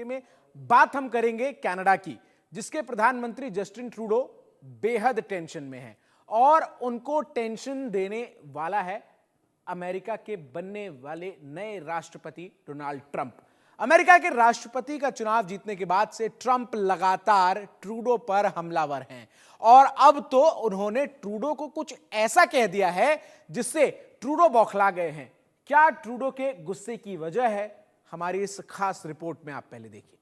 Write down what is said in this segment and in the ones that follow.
में बात हम करेंगे कनाडा की, जिसके प्रधानमंत्री जस्टिन ट्रूडो बेहद टेंशन में हैं और उनको टेंशन देने वाला है अमेरिका के बनने वाले नए राष्ट्रपति डोनाल्ड ट्रंप। अमेरिका के राष्ट्रपति का चुनाव जीतने के बाद से ट्रंप लगातार ट्रूडो पर हमलावर हैं और अब तो उन्होंने ट्रूडो को कुछ ऐसा कह दिया है जिससे ट्रूडो बौखला गए हैं। क्या ट्रूडो के गुस्से की वजह है? हमारी इस खास रिपोर्ट में आप पहले देखिए।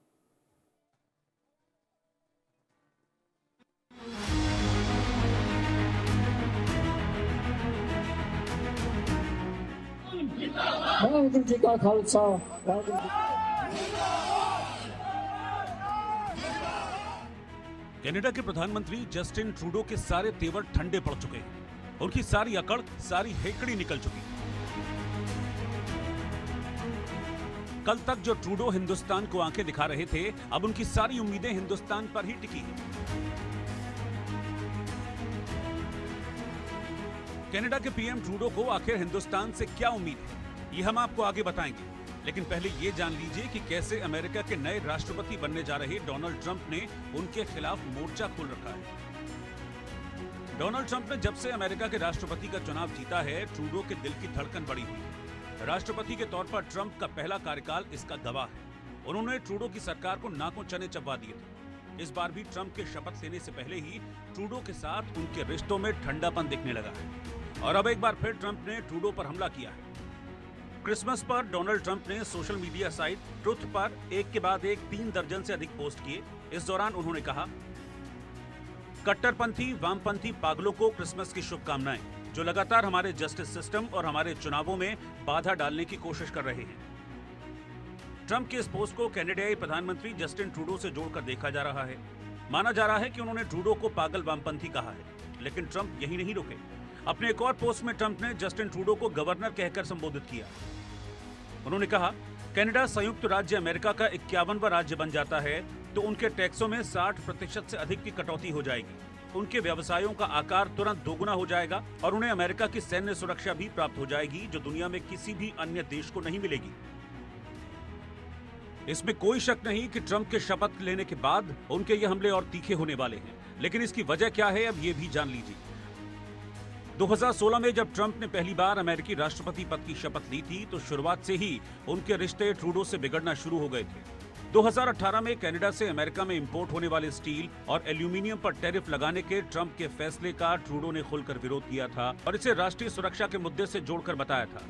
वाहिगुरू जी का खालसा वाहिगुरू जी। कनाडा के प्रधानमंत्री जस्टिन ट्रूडो के सारे तेवर ठंडे पड़ चुके हैं। उनकी सारी अकड़, सारी हेकड़ी निकल चुकी। कल तक जो ट्रूडो हिंदुस्तान को आंखें दिखा रहे थे, अब उनकी सारी उम्मीदें हिंदुस्तान पर ही टिकी हैं। कनाडा के पीएम ट्रूडो को आखिर हिंदुस्तान से क्या उम्मीद है, ये हम आपको आगे बताएंगे। लेकिन पहले ये जान लीजिए कि कैसे अमेरिका के नए राष्ट्रपति बनने जा रहे डोनाल्ड ट्रंप ने उनके खिलाफ मोर्चा खोल रखा है। डोनाल्ड ट्रंप ने जब से अमेरिका के राष्ट्रपति का चुनाव जीता है, ट्रूडो के दिल की धड़कन बढ़ी हुई है। राष्ट्रपति के तौर पर ट्रंप का पहला कार्यकाल इसका गवाह है। उन्होंने ट्रूडो की सरकार को नाकों चने चबवा दिए थे। इस बार भी ट्रंप के शपथ लेने से पहले ही ट्रूडो के साथ उनके रिश्तों में ठंडापन दिखने लगा है और अब एक बार फिर ट्रंप ने ट्रूडो पर हमला किया है। क्रिसमस पर डोनाल्ड ट्रंप ने सोशल मीडिया साइट ट्रुथ पर एक के बाद एक 3 दर्जन से अधिक पोस्ट किए। इस दौरान उन्होंने कहा, कट्टरपंथी वामपंथी पागलों को क्रिसमस की शुभकामनाएं, जो लगातार हमारे जस्टिस सिस्टम और हमारे चुनावों में बाधा डालने की कोशिश कर रहे हैं। ट्रंप के इस पोस्ट को कनाडाई प्रधानमंत्री जस्टिन ट्रूडो से जोड़कर देखा जा रहा है। माना जा रहा है कि उन्होंने ट्रूडो को पागल वामपंथी कहा है, लेकिन ट्रंप यही नहीं रुके। अपने एक और पोस्ट में ट्रंप ने जस्टिन ट्रूडो को गवर्नर कहकर संबोधित किया। उन्होंने कहा, कनाडा संयुक्त राज्य अमेरिका का 51वां राज्य बन जाता है तो उनके टैक्सों में 60% से अधिक की कटौती हो जाएगी। उनके व्यवसायों का आकार तुरंत दोगुना हो जाएगा और उन्हें अमेरिका की सैन्य सुरक्षा भी प्राप्त हो जाएगी, जो दुनिया में किसी भी अन्य देश को नहीं मिलेगी। इसमें कोई शक नहीं कि ट्रंप के शपथ लेने के बाद उनके ये हमले और तीखे होने वाले हैं। लेकिन इसकी वजह क्या है, अब ये भी जान लीजिए। 2016 में जब ट्रंप ने पहली बार अमेरिकी राष्ट्रपति पद की शपथ ली थी, तो शुरुआत से ही उनके रिश्ते ट्रूडो से बिगड़ना शुरू हो गए थे। 2018 में कनाडा से अमेरिका में इंपोर्ट होने वाले स्टील और एल्यूमिनियम पर टैरिफ लगाने के ट्रंप के फैसले का ट्रूडो ने खुलकर विरोध किया था और इसे राष्ट्रीय सुरक्षा के मुद्दे से जोड़कर बताया था।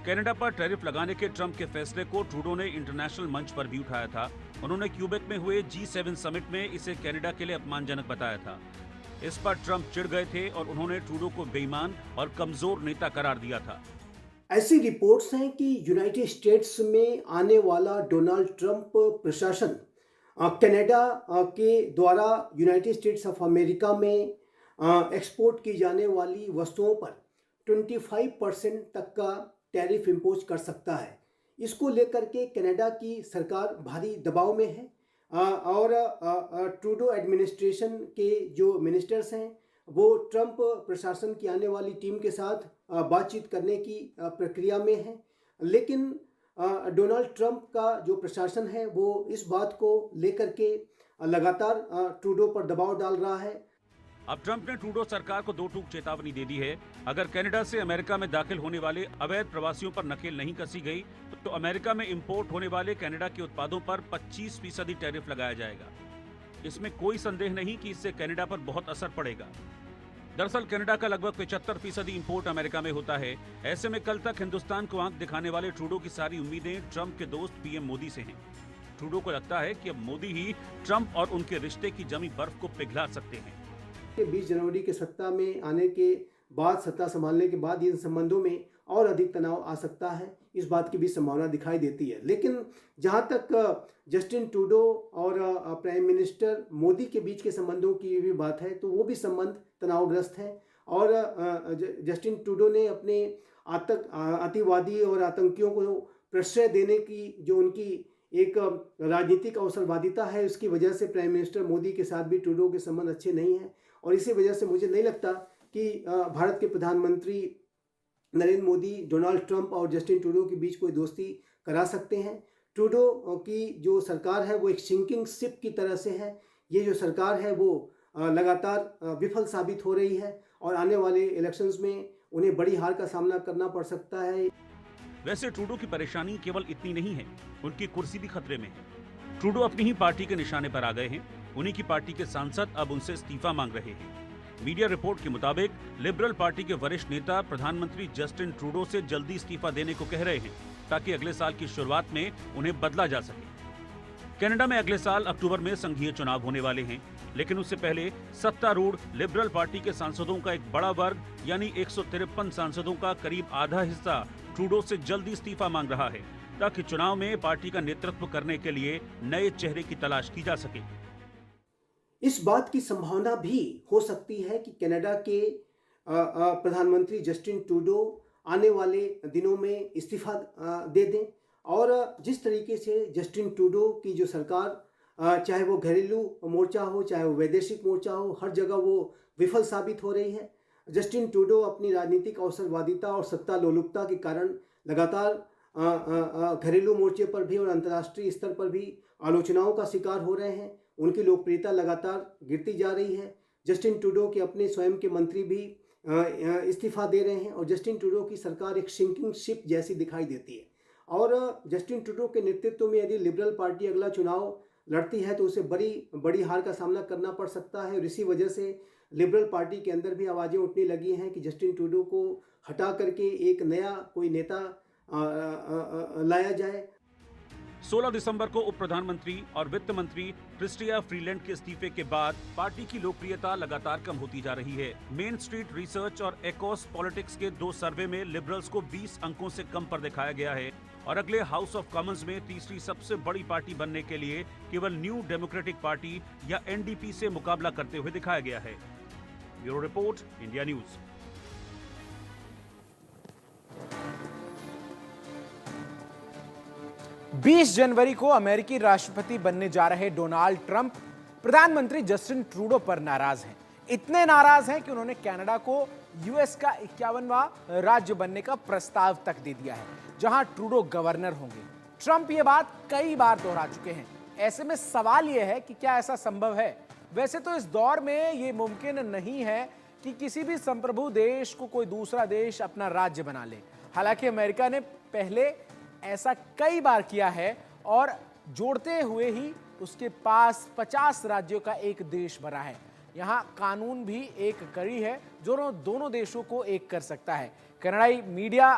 कनाडा पर टैरिफ लगाने के ट्रंप के फैसले को ट्रूडो ने इंटरनेशनल मंच पर भी उठाया था। उन्होंने क्यूबेक में हुए G7 समिट में इसे कनाडा के लिए अपमानजनक बताया था। इस पर ट्रंप चिढ़ गए थे और उन्होंने ट्रूडो को बेईमान और कमजोर नेता करार दिया था। ऐसी रिपोर्ट्स हैं कि यूनाइटेड स्टेट्स में आने वाला डोनाल्ड ट्रंप प्रशासन कनाडा के द्वारा यूनाइटेड स्टेट्स ऑफ अमेरिका में एक्सपोर्ट की जाने वाली वस्तुओं पर 25% तक का टैरिफ इम्पोज कर सकता है। इसको लेकर के कनाडा की सरकार भारी दबाव में है और ट्रूडो एडमिनिस्ट्रेशन के जो मिनिस्टर्स हैं वो ट्रंप प्रशासन की आने वाली टीम के साथ बातचीत करने की प्रक्रिया में है। लेकिन डोनाल्ड ट्रंप का जो प्रशासन है वो इस बात को लेकर के लगातार ट्रूडो पर दबाव डाल रहा है। अब ट्रंप ने ट्रूडो सरकार को 2 टूक चेतावनी दे दी है। अगर कनाडा से अमेरिका में दाखिल होने वाले अवैध प्रवासियों पर नकेल नहीं कसी गई तो अमेरिका में इंपोर्ट होने वाले कनाडा के उत्पादों पर 25% टैरिफ लगाया जाएगा। इसमें कोई संदेह नहीं कि इससे कनाडा पर बहुत असर पड़ेगा। दरअसल कनाडा का लगभग 75% इंपोर्ट अमेरिका में होता है। ऐसे में कल तक हिंदुस्तान को आंख दिखाने वाले ट्रूडो की सारी उम्मीदें ट्रंप के दोस्त पीएम मोदी से हैं। ट्रूडो को लगता है कि अब मोदी ही ट्रंप और उनके रिश्ते की जमी बर्फ को पिघला सकते हैं। 20 जनवरी के सत्ता में आने के बाद, सत्ता संभालने के बाद इन संबंधों में और अधिक तनाव आ सकता है, इस बात की भी संभावना दिखाई देती है। लेकिन जहां तक जस्टिन ट्रूडो और प्राइम मिनिस्टर मोदी के बीच के संबंधों की भी बात है, तो वो भी संबंध तनावग्रस्त हैं और जस्टिन ट्रूडो ने अपने अतिवादी और आतंकियों को प्रश्रय देने की जो उनकी एक राजनीतिक अवसरवादिता है, उसकी वजह से प्राइम मिनिस्टर मोदी के साथ भी ट्रूडो के संबंध अच्छे नहीं हैं और इसी वजह से मुझे नहीं लगता कि भारत के प्रधानमंत्री नरेंद्र मोदी डोनाल्ड ट्रंप और जस्टिन ट्रूडो के बीच कोई दोस्ती करा सकते हैं। ट्रूडो की जो सरकार है वो एक सिंकिंग शिप की तरह से है। ये जो सरकार है वो लगातार विफल साबित हो रही है और आने वाले इलेक्शंस में उन्हें बड़ी हार का सामना करना पड़ सकता है। वैसे ट्रूडो की परेशानी केवल इतनी नहीं है, उनकी कुर्सी भी खतरे में है। ट्रूडो अपनी ही पार्टी के निशाने पर आ गए हैं। उन्हीं की पार्टी के सांसद अब उनसे इस्तीफा मांग रहे हैं। मीडिया रिपोर्ट के मुताबिक लिबरल पार्टी के वरिष्ठ नेता प्रधानमंत्री जस्टिन ट्रूडो से जल्दी इस्तीफा देने को कह रहे हैं, ताकि अगले साल की शुरुआत में उन्हें बदला जा सके। कनाडा में अगले साल अक्टूबर में संघीय चुनाव होने वाले हैं, लेकिन उससे पहले सत्तारूढ़ लिबरल पार्टी के सांसदों का एक बड़ा वर्ग यानी 153 सांसदों का करीब आधा हिस्सा ट्रूडो से जल्दी इस्तीफा मांग रहा है, ताकि चुनाव में पार्टी का नेतृत्व करने के लिए नए चेहरे की तलाश की जा सके। इस बात की संभावना भी हो सकती है कि कनाडा के प्रधानमंत्री जस्टिन ट्रूडो आने वाले दिनों में इस्तीफा दे दें और जिस तरीके से जस्टिन ट्रूडो की जो सरकार चाहे वो घरेलू मोर्चा हो चाहे वो वैदेशिक मोर्चा हो, हर जगह वो विफल साबित हो रही है। जस्टिन ट्रूडो अपनी राजनीतिक अवसरवादिता और सत्ता लोलुपता के कारण लगातार घरेलू मोर्चे पर भी और अंतर्राष्ट्रीय स्तर पर भी आलोचनाओं का शिकार हो रहे हैं। उनकी लोकप्रियता लगातार गिरती जा रही है। जस्टिन ट्रूडो के अपने स्वयं के मंत्री भी इस्तीफा दे रहे हैं और जस्टिन ट्रूडो की सरकार एक सिंकिंग शिप जैसी दिखाई देती है। और जस्टिन ट्रूडो के नेतृत्व में यदि लिबरल पार्टी अगला चुनाव लड़ती है तो उसे बड़ी हार का सामना करना पड़ सकता है और इसी वजह से लिबरल पार्टी के अंदर भी आवाज़ें उठने लगी हैं कि जस्टिन ट्रूडो को हटा करके एक नया कोई नेता लाया जाए। 16 दिसंबर को उप प्रधानमंत्री और वित्त मंत्री क्रिस्टिया फ्रीलैंड के इस्तीफे के बाद पार्टी की लोकप्रियता लगातार कम होती जा रही है। मेन स्ट्रीट रिसर्च और एकोस पॉलिटिक्स के 2 सर्वे में लिबरल्स को 20 अंकों से कम पर दिखाया गया है और अगले हाउस ऑफ कॉमन्स में तीसरी सबसे बड़ी पार्टी बनने के लिए केवल न्यू डेमोक्रेटिक पार्टी या एनडीपी से मुकाबला करते हुए दिखाया गया है। Bureau report, India news. बीस जनवरी को अमेरिकी राष्ट्रपति बनने जा रहे डोनाल्ड ट्रंप प्रधानमंत्री जस्टिन ट्रूडो पर नाराज हैं। इतने नाराज हैं कि उन्होंने कनाडा को यूएस का 51वां राज्य बनने का प्रस्ताव तक दे दिया है, जहां ट्रूडो गवर्नर होंगे। ट्रंप ये बात कई बार दोहरा चुके हैं। ऐसे में सवाल यह है कि क्या ऐसा संभव है? वैसे तो इस दौर में यह मुमकिन नहीं है कि किसी भी संप्रभु देश को कोई दूसरा देश अपना राज्य बना ले। हालांकि अमेरिका ने पहले ऐसा कई बार किया है और जोड़ते हुए ही उसके पास 50 राज्यों का एक देश बना है। यहां कानून भी एक कड़ी है जो दोनों देशों को एक कर सकता है। कनाडाई मीडिया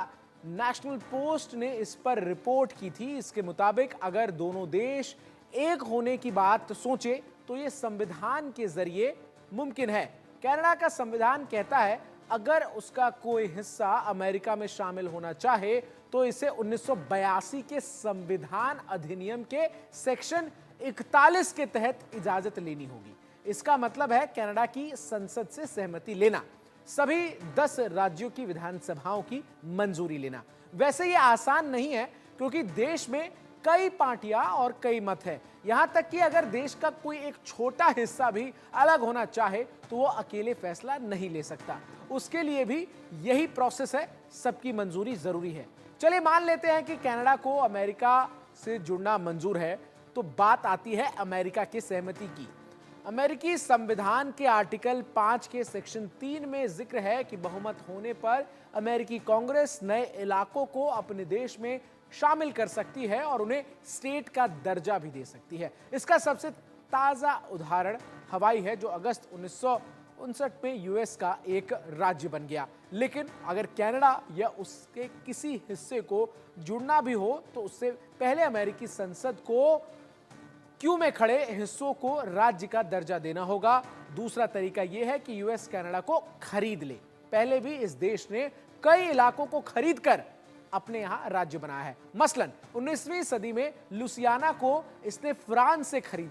नेशनल पोस्ट ने इस पर रिपोर्ट की थी। इसके मुताबिक अगर दोनों देश एक होने की बात सोचे तो यह संविधान के जरिए मुमकिन है। कनाडा का संविधान कहता है अगर उसका कोई हिस्सा अमेरिका में शामिल होना चाहे तो इसे 1982 के संविधान अधिनियम के सेक्शन 41 के तहत इजाजत लेनी होगी। इसका मतलब है कनाडा की संसद से सहमति लेना, सभी 10 राज्यों की विधानसभाओं की मंजूरी लेना। वैसे ये आसान नहीं है क्योंकि देश में कई पार्टियां और कई मत है। यहां तक कि अगर देश का कोई एक छोटा हिस्सा भी अलग होना चाहे तो वो अकेले फैसला नहीं ले सकता। उसके लिए भी यही प्रोसेस है, सबकी मंजूरी जरूरी है। चलिए मान लेते हैं कि कनाडा को अमेरिका से जुड़ना मंजूर है, तो बात आती है अमेरिका की सहमति की। अमेरिकी संविधान के आर्टिकल 5 के सेक्शन 3 में जिक्र है कि बहुमत होने पर अमेरिकी कांग्रेस नए इलाकों को अपने देश में शामिल कर सकती है और उन्हें स्टेट का दर्जा भी दे सकती है। इसका सबसे ताजा उदाहरण हवाई है, जो अगस्त 1959 में यूएस का एक राज्य बन गया। लेकिन अगर कनाडा या उसके किसी हिस्से को जुड़ना भी हो तो उससे पहले अमेरिकी संसद को क्यू में खड़े हिस्सों को राज्य का दर्जा देना होगा। दूसरा तरीका यह है कि यूएस कनाडा को खरीद ले। पहले भी इस देश ने कई इलाकों को खरीदकर अपने यहां राज्य बनाया है। मसलन 19वीं सदी में लुसियाना को इसने फ्रांस से खरीदा।